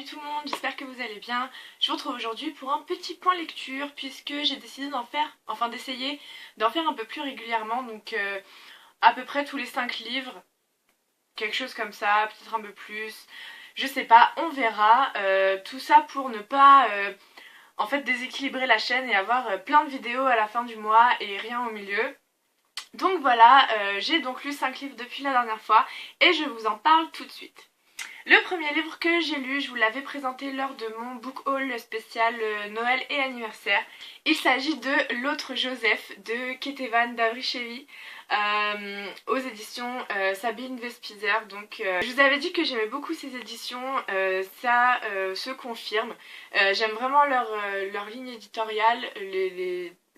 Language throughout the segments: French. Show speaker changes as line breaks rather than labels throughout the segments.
tout le monde, j'espère que vous allez bien. Je vous retrouve aujourd'hui pour un petit point lecture puisque j'ai décidé d'essayer d'en faire un peu plus régulièrement, donc à peu près tous les 5 livres, quelque chose comme ça, peut-être un peu plus, je sais pas, on verra. Tout ça pour ne pas en fait déséquilibrer la chaîne et avoir plein de vidéos à la fin du mois et rien au milieu. Donc voilà, j'ai donc lu 5 livres depuis la dernière fois et je vous en parle tout de suite. Le premier livre que j'ai lu, je vous l'avais présenté lors de mon book haul spécial Noël et anniversaire. Il s'agit de L'autre Joseph de Ketevan Davrichevi aux éditions Sabine Vespizer. Donc je vous avais dit que j'aimais beaucoup ces éditions, ça se confirme. J'aime vraiment leur ligne éditoriale,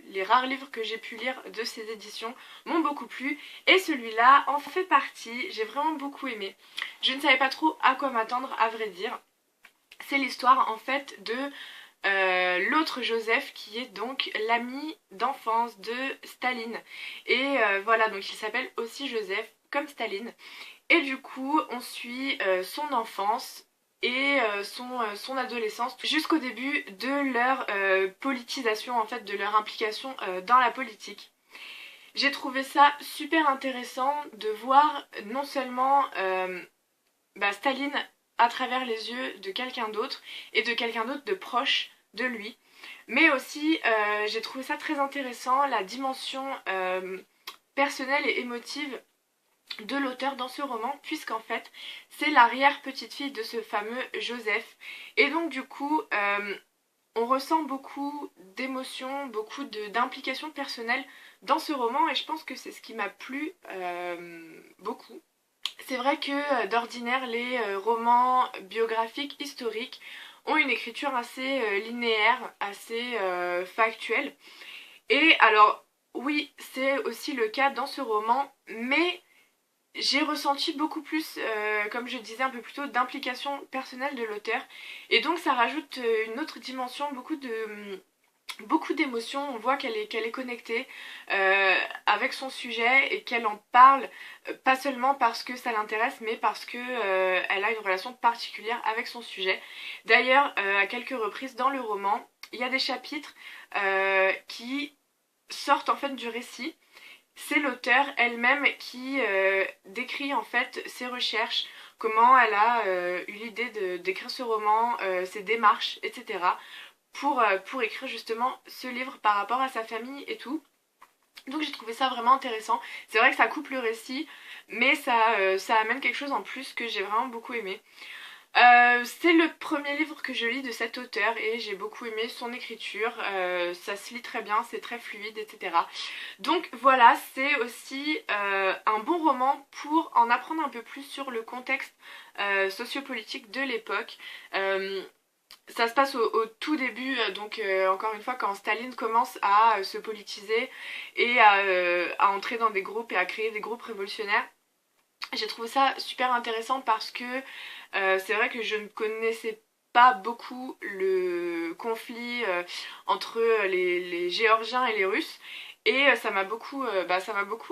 les rares livres que j'ai pu lire de ces éditions m'ont beaucoup plu et celui-là en fait partie, j'ai vraiment beaucoup aimé. Je ne savais pas trop à quoi m'attendre à vrai dire. C'est l'histoire en fait de l'autre Joseph qui est donc l'ami d'enfance de Staline. Et voilà, donc il s'appelle aussi Joseph comme Staline. Et du coup on suit son enfance et son adolescence jusqu'au début de leur politisation, en fait de leur implication dans la politique. J'ai trouvé ça super intéressant de voir non seulement Staline à travers les yeux de quelqu'un d'autre et de quelqu'un d'autre de proche de lui, mais aussi j'ai trouvé ça très intéressant la dimension personnelle et émotive de l'auteur dans ce roman, puisqu'en fait c'est l'arrière-petite-fille de ce fameux Joseph, et donc du coup on ressent beaucoup d'émotions, beaucoup d'implications personnelles dans ce roman, et je pense que c'est ce qui m'a plu beaucoup. C'est vrai que d'ordinaire les romans biographiques historiques ont une écriture assez linéaire, assez factuelle, et alors oui c'est aussi le cas dans ce roman, mais j'ai ressenti beaucoup plus, comme je disais un peu plus tôt, d'implication personnelle de l'auteur. Et donc ça rajoute une autre dimension, beaucoup d'émotions. On voit qu'elle est connectée avec son sujet et qu'elle en parle, pas seulement parce que ça l'intéresse, mais parce que elle a une relation particulière avec son sujet. D'ailleurs, à quelques reprises dans le roman, il y a des chapitres qui sortent en fait du récit. C'est l'auteur elle-même qui décrit en fait ses recherches, comment elle a eu l'idée d'écrire ce roman, ses démarches, etc. Pour écrire justement ce livre par rapport à sa famille et tout. Donc j'ai trouvé ça vraiment intéressant. C'est vrai que ça coupe le récit, mais ça amène quelque chose en plus que j'ai vraiment beaucoup aimé. C'est le premier livre que je lis de cet auteur et j'ai beaucoup aimé son écriture, ça se lit très bien, c'est très fluide, etc. Donc voilà, c'est aussi un bon roman pour en apprendre un peu plus sur le contexte sociopolitique de l'époque. Ça se passe au tout début, donc encore une fois quand Staline commence à se politiser et à entrer dans des groupes et à créer des groupes révolutionnaires. J'ai trouvé ça super intéressant parce que c'est vrai que je ne connaissais pas beaucoup le conflit entre les Géorgiens et les Russes, et ça m'a beaucoup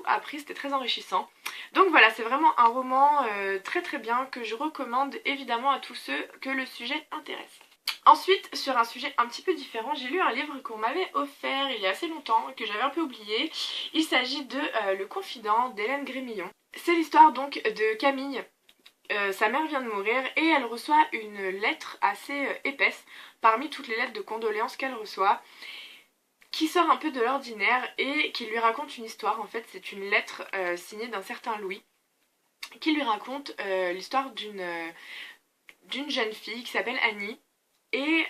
appris, c'était très enrichissant. Donc voilà, c'est vraiment un roman très très bien que je recommande évidemment à tous ceux que le sujet intéresse. Ensuite, sur un sujet un petit peu différent, j'ai lu un livre qu'on m'avait offert il y a assez longtemps, que j'avais un peu oublié. Il s'agit de Le Confident d'Hélène Grémillon. C'est l'histoire donc de Camille. Sa mère vient de mourir et elle reçoit une lettre assez épaisse parmi toutes les lettres de condoléances qu'elle reçoit, qui sort un peu de l'ordinaire et qui lui raconte une histoire. En fait, c'est une lettre signée d'un certain Louis qui lui raconte l'histoire d'une jeune fille qui s'appelle Annie. Et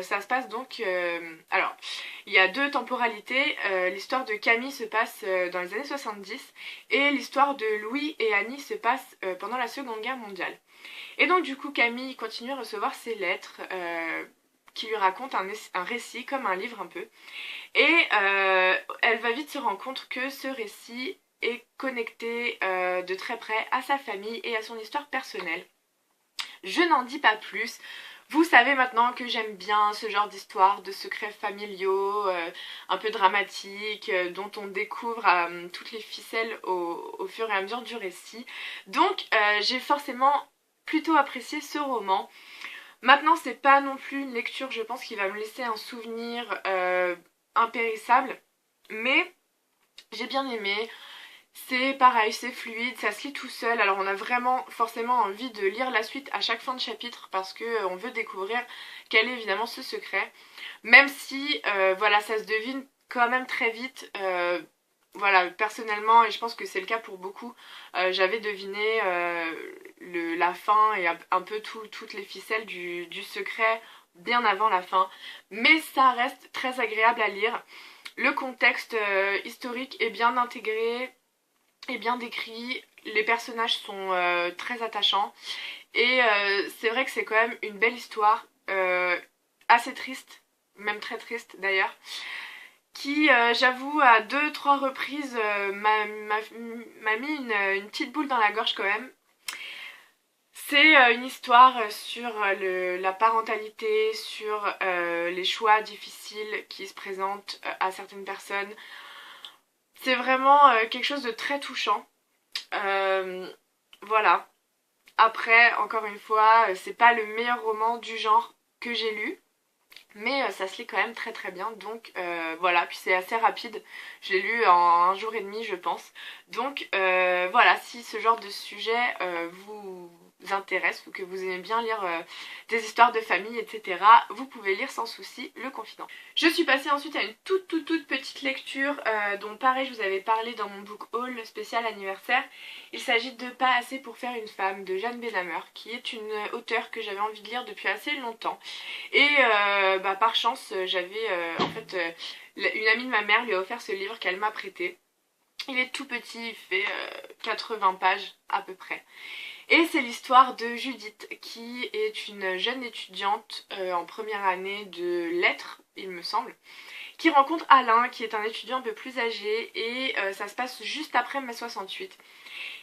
ça se passe donc... alors, il y a deux temporalités. L'histoire de Camille se passe dans les années 70 et l'histoire de Louis et Annie se passe pendant la Seconde Guerre mondiale. Et donc du coup, Camille continue à recevoir ces lettres qui lui racontent un récit, comme un livre un peu. Et elle va vite se rendre compte que ce récit est connecté de très près à sa famille et à son histoire personnelle. Je n'en dis pas plus. Vous savez maintenant que j'aime bien ce genre d'histoire, de secrets familiaux, un peu dramatiques, dont on découvre toutes les ficelles au fur et à mesure du récit. Donc j'ai forcément plutôt apprécié ce roman. Maintenant c'est pas non plus une lecture je pense qui va me laisser un souvenir impérissable, mais j'ai bien aimé. C'est pareil, c'est fluide, ça se lit tout seul. Alors on a vraiment forcément envie de lire la suite à chaque fin de chapitre parce que on veut découvrir quel est évidemment ce secret. Même si voilà, ça se devine quand même très vite. Voilà, personnellement, et je pense que c'est le cas pour beaucoup, j'avais deviné la fin et un peu toutes les ficelles du secret bien avant la fin. Mais ça reste très agréable à lire. Le contexte historique est bien intégré, est bien décrit, les personnages sont très attachants. Et c'est vrai que c'est quand même une belle histoire, assez triste, même très triste d'ailleurs, qui, j'avoue, à deux, trois reprises m'a mis une petite boule dans la gorge quand même. C'est une histoire sur la parentalité, sur les choix difficiles qui se présentent à certaines personnes. C'est vraiment quelque chose de très touchant. Voilà. Après, encore une fois, c'est pas le meilleur roman du genre que j'ai lu. Mais ça se lit quand même très très bien, donc voilà, puis c'est assez rapide, je l'ai lu en un jour et demi je pense. Donc voilà, si ce genre de sujet vous intéresse ou que vous aimez bien lire des histoires de famille, etc., vous pouvez lire sans souci Le Confident. Je suis passée ensuite à une toute petite lecture dont pareil je vous avais parlé dans mon book haul spécial anniversaire. Il s'agit de Pas assez pour faire une femme de Jeanne Benhammer, qui est une auteure que j'avais envie de lire depuis assez longtemps. Et par chance, j'avais en fait une amie de ma mère lui a offert ce livre qu'elle m'a prêté. Il est tout petit, il fait 80 pages à peu près. Et c'est l'histoire de Judith, qui est une jeune étudiante en première année de lettres, il me semble, qui rencontre Alain, qui est un étudiant un peu plus âgé, et ça se passe juste après mai 68.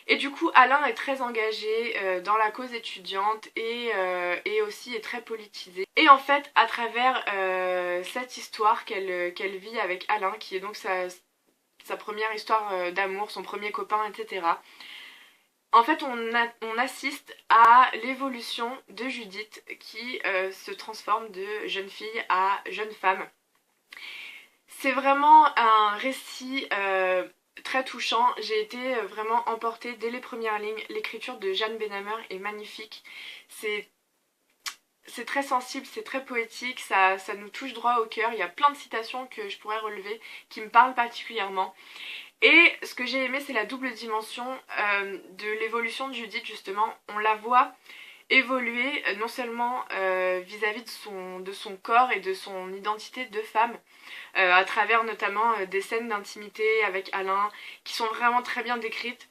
Et du coup, Alain est très engagé dans la cause étudiante et aussi est très politisé. Et en fait, à travers cette histoire qu'elle vit avec Alain, qui est donc sa première histoire d'amour, son premier copain, etc., en fait, on assiste à l'évolution de Judith qui se transforme de jeune fille à jeune femme. C'est vraiment un récit très touchant. J'ai été vraiment emportée dès les premières lignes. L'écriture de Jeanne Benhammer est magnifique. C'est très sensible, c'est très poétique, ça nous touche droit au cœur. Il y a plein de citations que je pourrais relever qui me parlent particulièrement. Et ce que j'ai aimé, c'est la double dimension de l'évolution de Judith, justement. On la voit évoluer non seulement vis-à-vis de son corps et de son identité de femme, à travers notamment des scènes d'intimité avec Alain qui sont vraiment très bien décrites.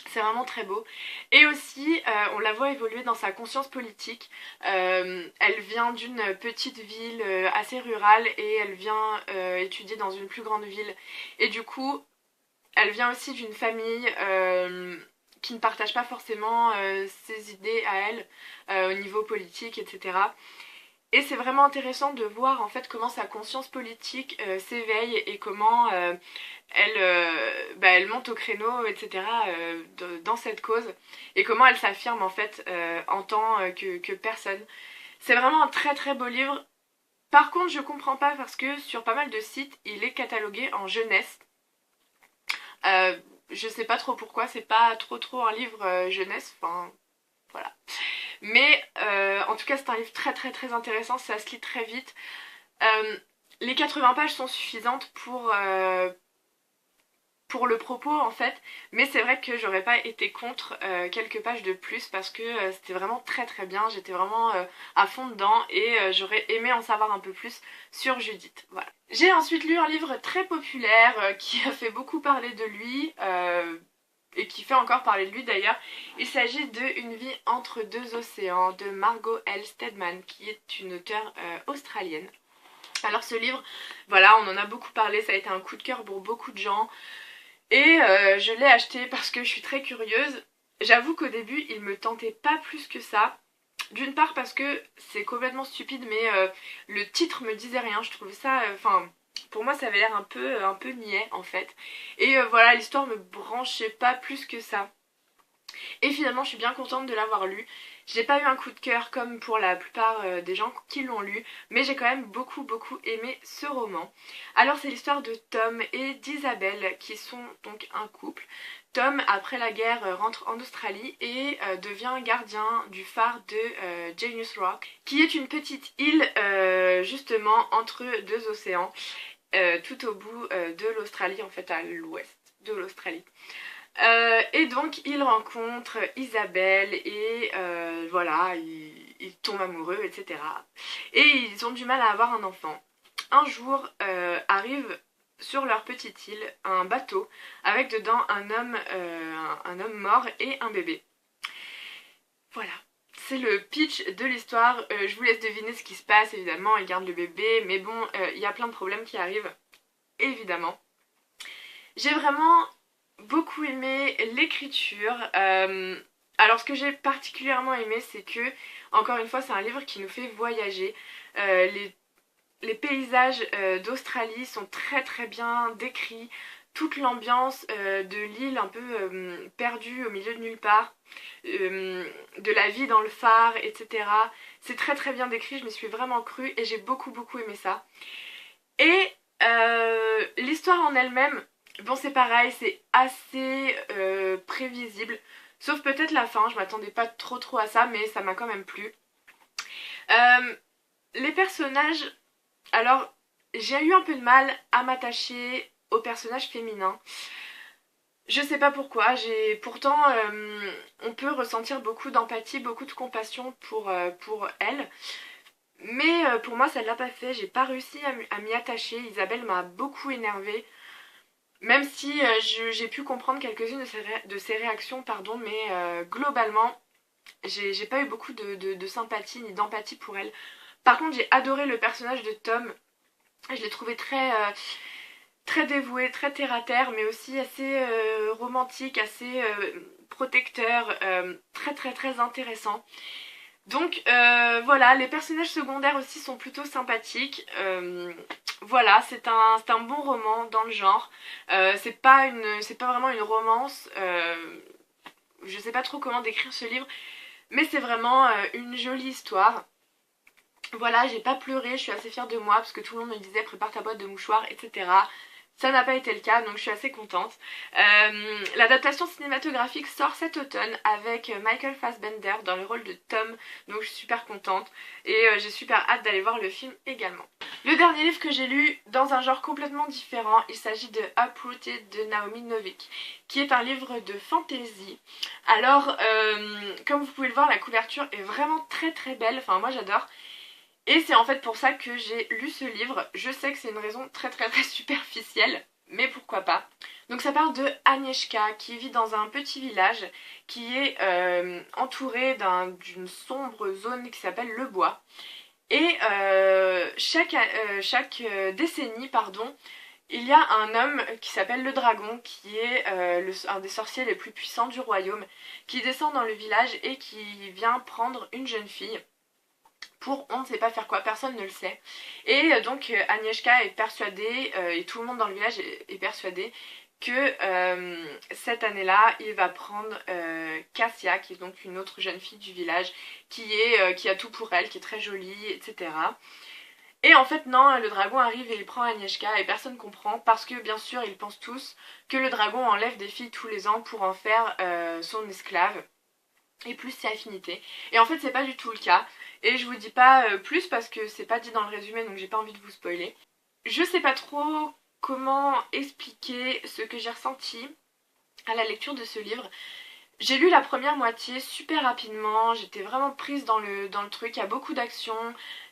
C'est vraiment très beau. Et aussi, on la voit évoluer dans sa conscience politique. Elle vient d'une petite ville assez rurale et elle vient étudier dans une plus grande ville. Et du coup, elle vient aussi d'une famille qui ne partage pas forcément ses idées à elle au niveau politique, etc. Et c'est vraiment intéressant de voir en fait comment sa conscience politique s'éveille et comment elle monte au créneau, etc. Dans cette cause et comment elle s'affirme en fait en tant que personne. C'est vraiment un très très beau livre. Par contre, je comprends pas parce que sur pas mal de sites, il est catalogué en jeunesse. Je sais pas trop pourquoi, c'est pas trop un livre jeunesse, enfin voilà. Mais en tout cas c'est un livre très très très intéressant, ça se lit très vite. Les 80 pages sont suffisantes pour le propos en fait, mais c'est vrai que j'aurais pas été contre quelques pages de plus parce que c'était vraiment très très bien, j'étais vraiment à fond dedans et j'aurais aimé en savoir un peu plus sur Judith. Voilà. J'ai ensuite lu un livre très populaire qui a fait beaucoup parler de lui et qui fait encore parler de lui d'ailleurs. Il s'agit de Une vie entre deux océans de Margot L. Steadman qui est une auteure australienne. Alors ce livre, voilà, on en a beaucoup parlé, ça a été un coup de cœur pour beaucoup de gens. Et je l'ai acheté parce que je suis très curieuse. J'avoue qu'au début, il me tentait pas plus que ça. D'une part parce que c'est complètement stupide, mais le titre me disait rien. Je trouvais ça... pour moi, ça avait l'air un peu niais, en fait. Et voilà, l'histoire me branchait pas plus que ça. Et finalement, je suis bien contente de l'avoir lu. J'ai pas eu un coup de cœur comme pour la plupart des gens qui l'ont lu, mais j'ai quand même beaucoup aimé ce roman. Alors c'est l'histoire de Tom et d'Isabelle qui sont donc un couple. Tom, après la guerre, rentre en Australie et devient gardien du phare de Janus Rock, qui est une petite île justement entre deux océans, tout au bout de l'Australie, en fait à l'ouest de l'Australie. Et donc il rencontre Isabelle et voilà, ils tombent amoureux, etc. Et ils ont du mal à avoir un enfant. Un jour arrive sur leur petite île un bateau avec dedans un homme mort et un bébé. Voilà. C'est le pitch de l'histoire. Je vous laisse deviner ce qui se passe, évidemment. Ils gardent le bébé, mais bon, il y a plein de problèmes qui arrivent, évidemment. J'ai vraiment beaucoup aimé l'écriture. Alors ce que j'ai particulièrement aimé, c'est que, encore une fois, c'est un livre qui nous fait voyager. Les paysages d'Australie sont très bien décrits. Toute l'ambiance de l'île un peu perdue au milieu de nulle part, de la vie dans le phare, etc. C'est très bien décrit, je m'y suis vraiment crue et j'ai beaucoup aimé ça. Et l'histoire en elle-même, bon c'est pareil, c'est assez prévisible, sauf peut-être la fin, je m'attendais pas trop à ça, mais ça m'a quand même plu. Les personnages, alors j'ai eu un peu de mal à m'attacher aux personnages féminins. Je sais pas pourquoi, pourtant on peut ressentir beaucoup d'empathie, beaucoup de compassion pour elles. Mais pour moi ça ne l'a pas fait, j'ai pas réussi à m'y attacher. Isabelle m'a beaucoup énervée. Même si j'ai pu comprendre quelques-unes de ses réactions, pardon, mais globalement, j'ai pas eu beaucoup de sympathie ni d'empathie pour elle. Par contre, j'ai adoré le personnage de Tom. Je l'ai trouvé très dévoué, très terre-à-terre, mais aussi assez romantique, assez protecteur, très intéressant. Donc voilà, les personnages secondaires aussi sont plutôt sympathiques. Voilà, c'est un bon roman dans le genre. C'est pas vraiment une romance. Je sais pas trop comment décrire ce livre, mais c'est vraiment une jolie histoire. Voilà, j'ai pas pleuré, je suis assez fière de moi parce que tout le monde me disait prépare ta boîte de mouchoirs, etc. Ça n'a pas été le cas, donc je suis assez contente. L'adaptation cinématographique sort cet automne avec Michael Fassbender dans le rôle de Tom, donc je suis super contente et j'ai super hâte d'aller voir le film également. Le dernier livre que j'ai lu dans un genre complètement différent, il s'agit de Uprooted de Naomi Novik, qui est un livre de fantasy. Alors, comme vous pouvez le voir, la couverture est vraiment très belle, enfin moi j'adore. Et c'est en fait pour ça que j'ai lu ce livre. Je sais que c'est une raison très superficielle, mais pourquoi pas. Donc ça parle de Agnieszka qui vit dans un petit village qui est entouré d'une sombre zone qui s'appelle le bois. Et chaque décennie, pardon, il y a un homme qui s'appelle le dragon, qui est un des sorciers les plus puissants du royaume, qui descend dans le village et qui vient prendre une jeune fille. Pour on ne sait pas faire quoi, personne ne le sait. Et donc Agnieszka est persuadée, et tout le monde dans le village est persuadé, que cette année-là, il va prendre Kasia, qui est donc une autre jeune fille du village, qui a tout pour elle, qui est très jolie, etc. Et en fait non, le dragon arrive et il prend Agnieszka et personne comprend, parce que bien sûr ils pensent tous que le dragon enlève des filles tous les ans pour en faire son esclave, et plus ses affinités. Et en fait c'est pas du tout le cas. Et je vous dis pas plus parce que c'est pas dit dans le résumé, donc j'ai pas envie de vous spoiler. Je sais pas trop comment expliquer ce que j'ai ressenti à la lecture de ce livre. J'ai lu la première moitié super rapidement, j'étais vraiment prise dans le truc, il y a beaucoup d'action,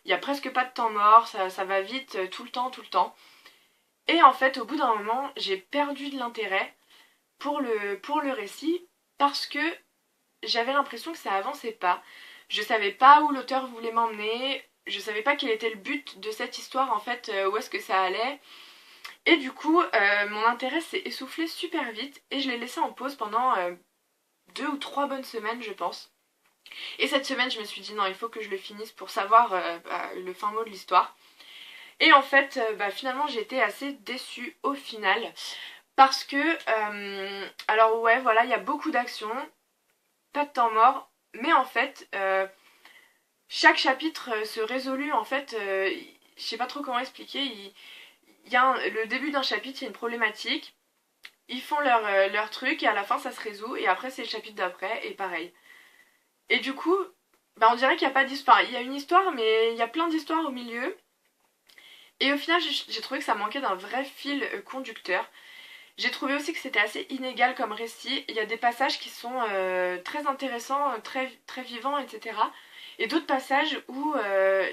il y a presque pas de temps mort, ça va vite tout le temps. Et en fait au bout d'un moment j'ai perdu de l'intérêt pour le récit parce que j'avais l'impression que ça avançait pas. Je savais pas où l'auteur voulait m'emmener, je savais pas quel était le but de cette histoire en fait, où est-ce que ça allait. Et du coup, mon intérêt s'est essoufflé super vite et je l'ai laissé en pause pendant 2 ou 3 bonnes semaines je pense. Et cette semaine je me suis dit non, il faut que je le finisse pour savoir le fin mot de l'histoire. Et en fait, finalement j'ai été assez déçue au final. Parce que, alors ouais voilà, il y a beaucoup d'action, pas de temps mort, mais en fait, chaque chapitre se résout en fait, je sais pas trop comment expliquer, il y a le début d'un chapitre, il y a une problématique, ils font leur truc et à la fin ça se résout et après c'est le chapitre d'après et pareil. Et du coup, bah on dirait qu'il n'y a pas d'histoire. Il y a une histoire mais il y a plein d'histoires au milieu. Et au final j'ai trouvé que ça manquait d'un vrai fil conducteur. J'ai trouvé aussi que c'était assez inégal comme récit. Il y a des passages qui sont très intéressants, très vivants, etc. Et d'autres passages où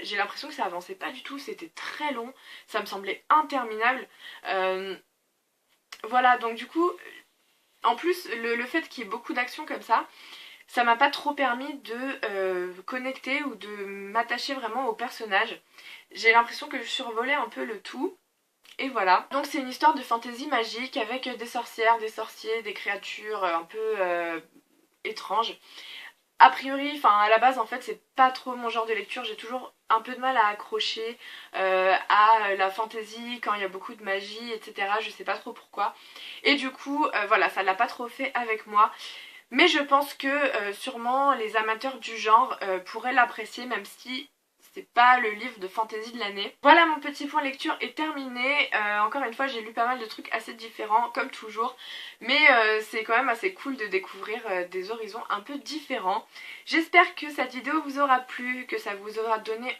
j'ai l'impression que ça avançait pas du tout, c'était très long, ça me semblait interminable. Euh, voilà, donc du coup, en plus, le fait qu'il y ait beaucoup d'actions comme ça m'a pas trop permis de connecter ou de m'attacher vraiment au personnage. J'ai l'impression que je survolais un peu le tout. Et voilà. Donc c'est une histoire de fantaisie magique avec des sorcières, des sorciers, des créatures un peu étranges. A priori, enfin à la base en fait c'est pas trop mon genre de lecture, j'ai toujours un peu de mal à accrocher à la fantaisie quand il y a beaucoup de magie, etc. Je sais pas trop pourquoi. Et du coup, voilà, ça l'a pas trop fait avec moi. Mais je pense que sûrement les amateurs du genre pourraient l'apprécier même si c'est pas le livre de fantasy de l'année. Voilà, mon petit point lecture est terminé. Encore une fois j'ai lu pas mal de trucs assez différents comme toujours. Mais c'est quand même assez cool de découvrir des horizons un peu différents. J'espère que cette vidéo vous aura plu, que ça vous aura donné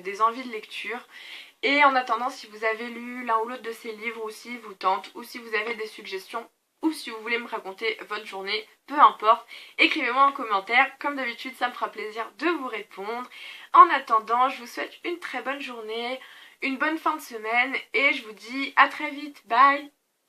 des envies de lecture. Et en attendant, si vous avez lu l'un ou l'autre de ces livres ou si vous tente ou si vous avez des suggestions ou si vous voulez me raconter votre journée, peu importe, écrivez-moi en commentaire, comme d'habitude ça me fera plaisir de vous répondre. En attendant, je vous souhaite une très bonne journée, une bonne fin de semaine et je vous dis à très vite, bye.